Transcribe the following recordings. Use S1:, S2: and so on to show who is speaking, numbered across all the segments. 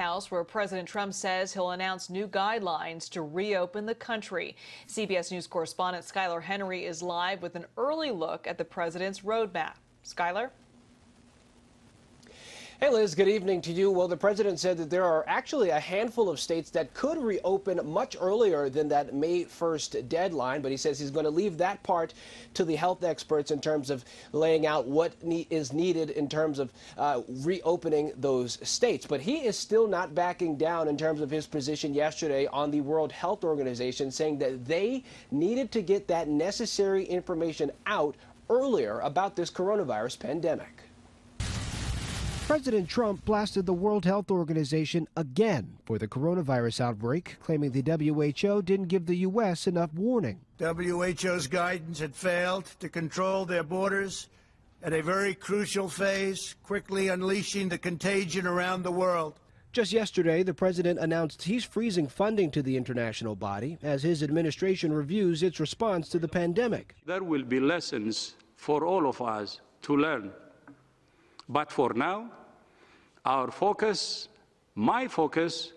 S1: House, where President Trump says he'll announce new guidelines to reopen the country. CBS News correspondent Skylar Henry is live with an early look at the president's roadmap. Skylar?
S2: Hey Liz, good evening to you. Well, the president said that there are actually a handful of states that could reopen much earlier than that May 1st deadline, but he says he's going to leave that part to the health experts in terms of laying out what is needed in terms of reopening those states. But he is still not backing down in terms of his position yesterday on the World Health Organization, saying that they needed to get that necessary information out earlier about this coronavirus pandemic.
S3: President Trump blasted the World Health Organization again for the coronavirus outbreak, claiming the WHO didn't give the U.S. enough warning.
S4: WHO's guidance had failed to control their borders at a very crucial phase, quickly unleashing the contagion around the world.
S3: Just yesterday, the president announced he's freezing funding to the international body as his administration reviews its response to the pandemic.
S5: There will be lessons for all of us to learn. But for now, our focus, my focus,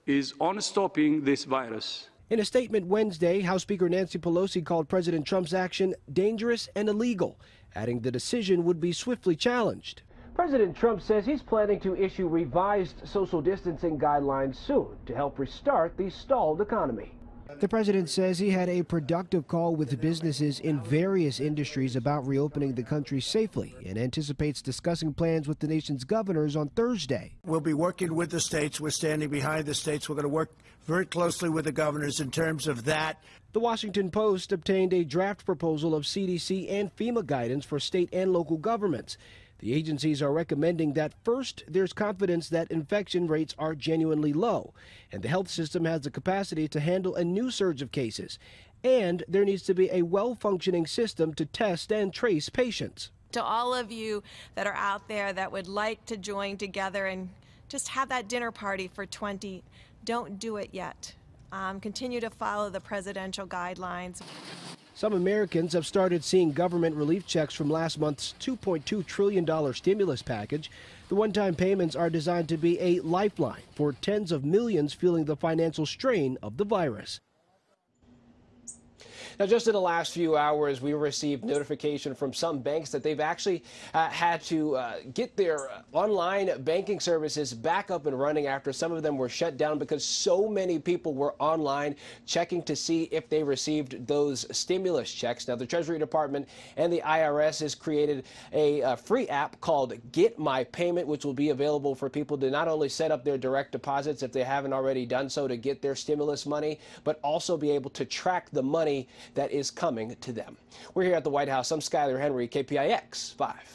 S5: is on stopping this virus.
S3: In a statement Wednesday, House Speaker Nancy Pelosi called President Trump's action dangerous and illegal, adding the decision would be swiftly challenged. President Trump says he's planning to issue revised social distancing guidelines soon to help restart the stalled economy. The president says he had a productive call with businesses in various industries about reopening the country safely and anticipates discussing plans with the nation's governors on Thursday.
S4: We'll be working with the states. We're standing behind the states. We're going to work very closely with the governors in terms of that.
S3: The Washington Post obtained a draft proposal of CDC and FEMA guidance for state and local governments. The agencies are recommending that first, there's confidence that infection rates are genuinely low, and the health system has the capacity to handle a new surge of cases. And there needs to be a well-functioning system to test and trace patients.
S6: To all of you that are out there that would like to join together and just have that dinner party for 20, don't do it yet. Continue to follow the presidential guidelines.
S3: Some Americans have started seeing government relief checks from last month's $2.2 trillion stimulus package. The one-time payments are designed to be a lifeline for tens of millions feeling the financial strain of the virus.
S2: Now, just in the last few hours, we received notification from some banks that they've actually had to get their online banking services back up and running after some of them were shut down because so many people were online checking to see if they received those stimulus checks. Now, the Treasury Department and the IRS has created a free app called Get My Payment, which will be available for people to not only set up their direct deposits if they haven't already done so to get their stimulus money, but also be able to track the money that is coming to them. We're here at the White House. I'm Skylar Henry, KPIX 5.